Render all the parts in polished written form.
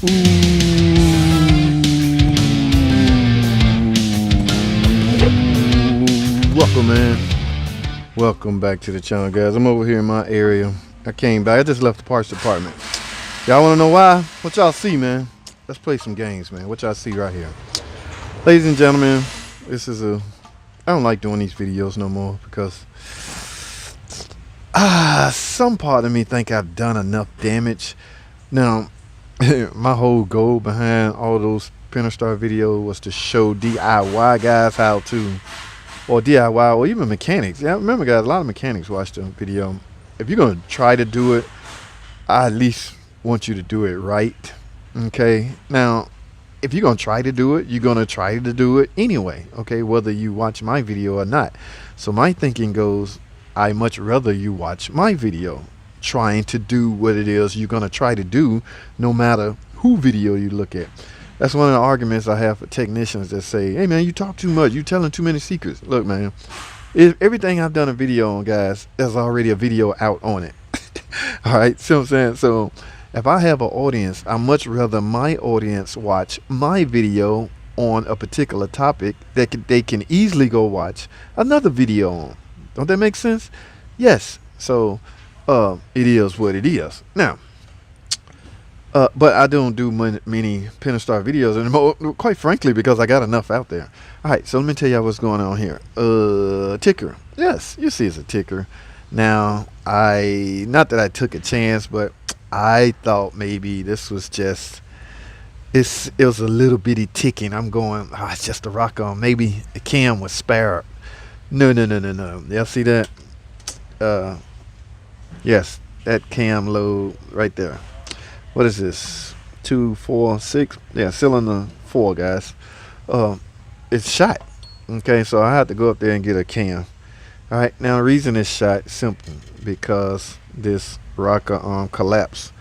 Welcome, man. Welcome back to the channel, guys. I'm over here in my area. I came back. I just left the parts department. Y'all want to know why? What y'all see, man? Let's play some games, man. What y'all see right here? Ladies and gentlemen, this is I don't like doing these videos no more because some part of me think I've done enough damage. Now, my whole goal behind all those Pentastar videos was to show DIY guys how to, or DIY, or even mechanics. Yeah, remember, guys, a lot of mechanics watch the video. If you're going to try to do it, I at least want you to do it right. Okay? Now, if you're going to try to do it, you're going to try to do it anyway. Okay? Whether you watch my video or not. So my thinking goes, I much rather you watch my video trying to do what it is you're going to try to do, no matter who video you look at. That's one of the arguments I have for technicians that say, hey man, you talk too much, you telling too many secrets. Look, man, everything I've done a video on, guys, there's already a video out on it. All right, see what I'm saying? So if I have an audience, I much rather my audience watch my video on a particular topic that they can easily go watch another video on. Don't that make sense? Yes. So it is what it is. Now, but I don't do many Pentastar videos anymore, quite frankly, because I got enough out there. All right, so let me tell you what's going on here. Ticker. Yes, you see it's a ticker. Now, not that I took a chance, but I thought maybe this was just, it was a little bitty ticking. I'm going, it's just a rock on. Maybe the cam was spared. No. Y'all see that? Yes, that cam load right there. What is this? 2, 4, 6? Yeah, cylinder 4, guys. It's shot. Okay, so I had to go up there and get a cam. All right, now the reason it's shot is simple, because this rocker arm collapsed.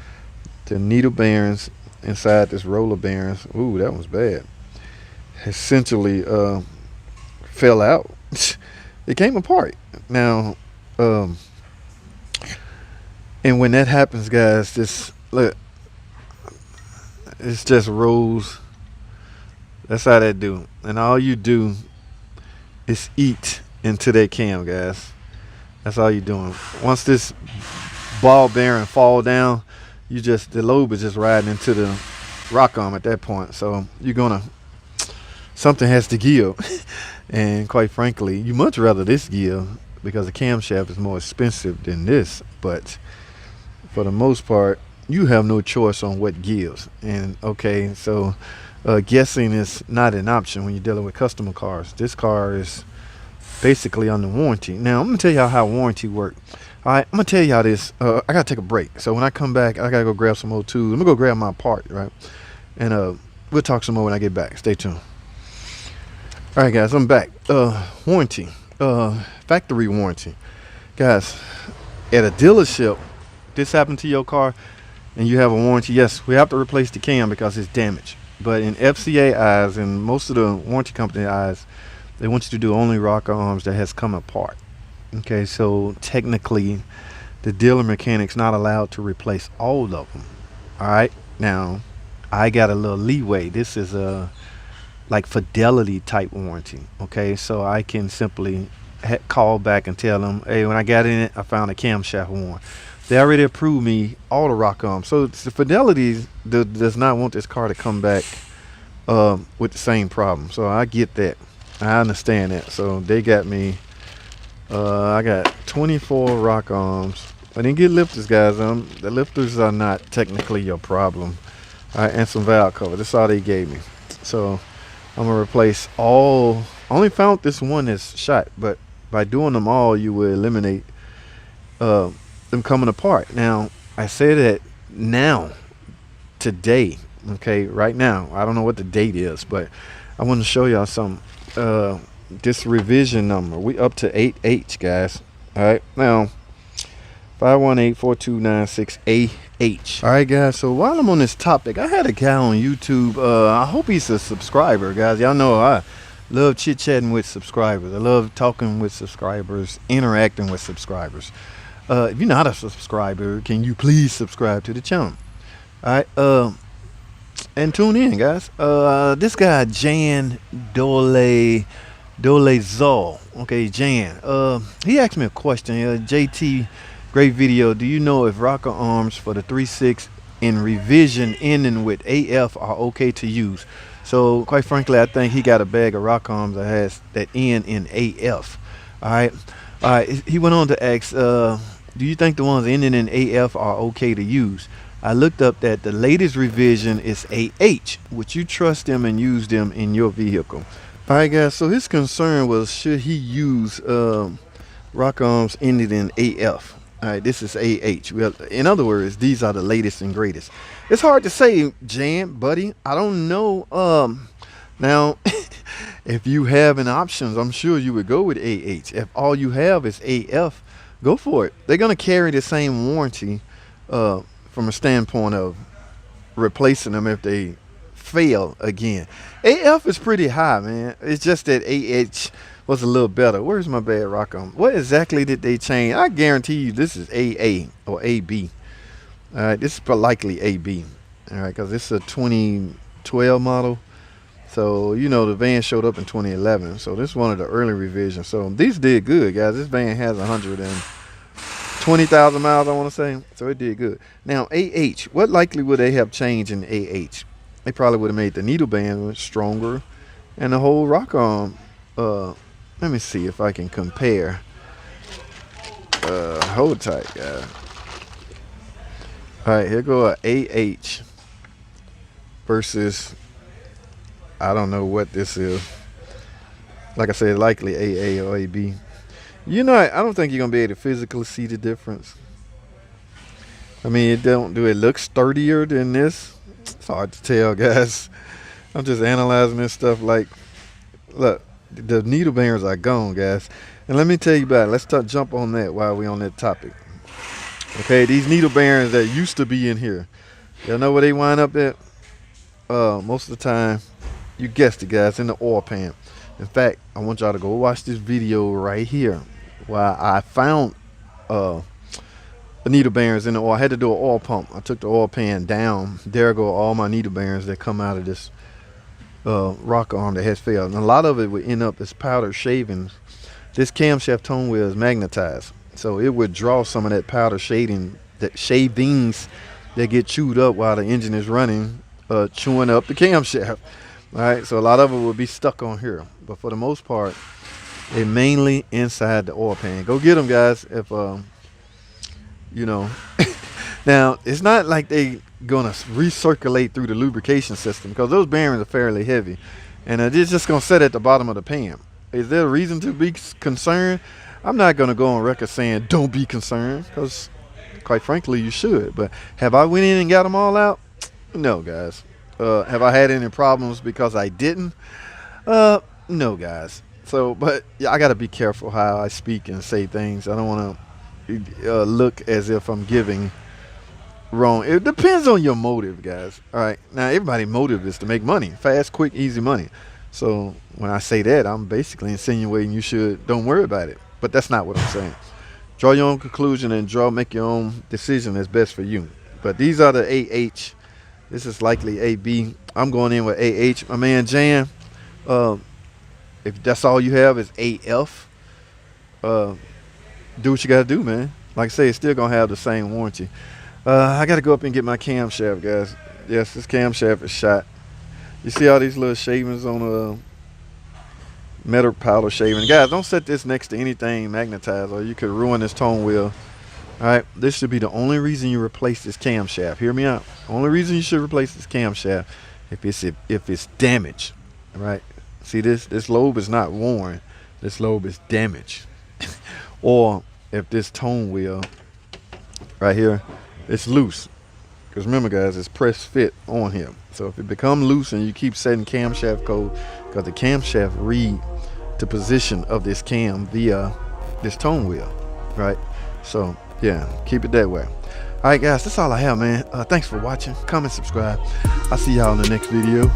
The needle bearings inside this roller bearings, ooh, that was bad, essentially fell out. It came apart. Now, and when that happens, guys, this, look, it's just rolls. That's how that do. And all you do is eat into that cam, guys. That's all you're doing. Once this ball bearing fall down, the lobe is just riding into the rock arm at that point. So something has to give. And quite frankly, you much rather this give, because the camshaft is more expensive than this. But for the most part, you have no choice on what gives. And okay, so guessing is not an option when you're dealing with customer cars. This car is basically under warranty. Now I'm gonna tell y'all how warranty works. All right, I'm gonna tell y'all this. I gotta take a break, so when I come back, I gotta go grab some more tools. I'm gonna go grab my part, right? And we'll talk some more when I get back. Stay tuned. All right, guys, I'm back. Warranty, factory warranty, guys. At a dealership, this happened to your car and you have a warranty. Yes, we have to replace the cam because it's damaged. But in FCA eyes and most of the warranty company eyes, they want you to do only rocker arms that has come apart. Okay, so technically the dealer mechanic's not allowed to replace all of them. All right, now I got a little leeway. This is a like fidelity type warranty. Okay, so I can simply call back and tell them, hey, when I got in it, I found a camshaft worn. They already approved me all the rock arms. So the fidelity does not want this car to come back with the same problem. So I get that. I understand that. So they got me, I got 24 rock arms. I didn't get lifters, guys. The lifters are not technically your problem. All right, and some valve cover. That's all they gave me. So I'm gonna replace all. I only found this one that's shot, but by doing them all, you will eliminate them coming apart. Now, I say that now, today, okay, right now. I don't know what the date is, but I want to show y'all some. This revision number, we up to 8H, guys. All right, now 518-4296-AH. All right, guys, so while I'm on this topic, I had a guy on YouTube. I hope he's a subscriber, guys. Y'all know I love chit-chatting with subscribers. I love talking with subscribers, interacting with subscribers. If you're not a subscriber, can you please subscribe to the channel? All right, and tune in, guys. This guy Jan Dolezal. Okay, Jan. He asked me a question. JT, great video. Do you know if rocker arms for the 3.6 in revision ending with AF are okay to use? So quite frankly, I think he got a bag of rock arms that has that end in AF. All right. He went on to ask, do you think the ones ending in AF are okay to use? I looked up that the latest revision is AH. Would you trust them and use them in your vehicle? All right, guys. So his concern was, should he use rock arms ended in AF? All right, this is AH. Well, in other words, these are the latest and greatest. It's hard to say, Jan, buddy. I don't know. Now, if you have an options, I'm sure you would go with AH. If all you have is AF, go for it. They're gonna carry the same warranty from a standpoint of replacing them if they fail again. AF is pretty high, man. It's just that AH was a little better. Where's my bad rock on? What exactly did they change? I guarantee you this is AA or AB. All right, this is likely AB. All right, because it's a 2012 model. So, you know, the van showed up in 2011. So this is one of the early revisions. So these did good, guys. This van has 120,000 miles, I want to say. So it did good. Now, AH, what likely would they have changed in AH? They probably would have made the needle band stronger and the whole rock arm. Let me see if I can compare. Hold tight, guys. All right, here go a AH versus, I don't know what this is. Like I said, likely AA or AB. You know, I don't think you're gonna be able to physically see the difference. I mean, do it look sturdier than this? It's hard to tell, guys. I'm just analyzing this stuff. Like, look, the needle bearings are gone, guys. And let me tell you about it. Let's jump on that while we're on that topic. Okay, these needle bearings that used to be in here, y'all know where they wind up at? Most of the time, you guessed it, guys, in the oil pan. In fact, I want y'all to go watch this video right here while I found the needle bearings in the oil. I had to do an oil pump. I took the oil pan down. There go all my needle bearings that come out of this rock arm that has failed. And a lot of it would end up as powdered shavings. This camshaft tone wheel is magnetized, so it would draw some of that powder shavings that get chewed up while the engine is running, chewing up the camshaft. All right, so a lot of it will be stuck on here, but for the most part, they're mainly inside the oil pan. Go get them, guys. If you know, now it's not like they gonna recirculate through the lubrication system, because those bearings are fairly heavy, and it's just gonna sit at the bottom of the pan. Is there a reason to be concerned? I'm not gonna go on record saying don't be concerned, because quite frankly you should. But have I went in and got them all out? No, guys. Have I had any problems because I didn't? No, guys. So, but yeah, I gotta be careful how I speak and say things. I don't want to look as if I'm giving wrong. It depends on your motive, guys. All right, now everybody's motive is to make money, fast, quick, easy money. So when I say that, I'm basically insinuating you don't worry about it. But that's not what I'm saying. Draw your own conclusion and make your own decision that's best for you. But these are the AH. This is likely AB. I'm going in with AH. My man Jan, if that's all you have is AF, do what you gotta do, man. Like I say, it's still gonna have the same warranty. I gotta go up and get my camshaft, guys. Yes, this camshaft is shot. You see all these little shavings on a metal powder shaving. Guys, don't set this next to anything magnetized, or you could ruin this tone wheel. All right, this should be the only reason you replace this camshaft. Hear me out. Only reason you should replace this camshaft if it's damaged. All right. See, this lobe is not worn. This lobe is damaged. Or if this tone wheel right here, it's loose. Because remember, guys, it's press fit on here. So if it become loose and you keep setting camshaft code, because the camshaft read the position of this cam via this tone wheel, right? So yeah, keep it that way. All right, guys, that's all I have, man. Thanks for watching. Comment, subscribe. I'll see y'all in the next video.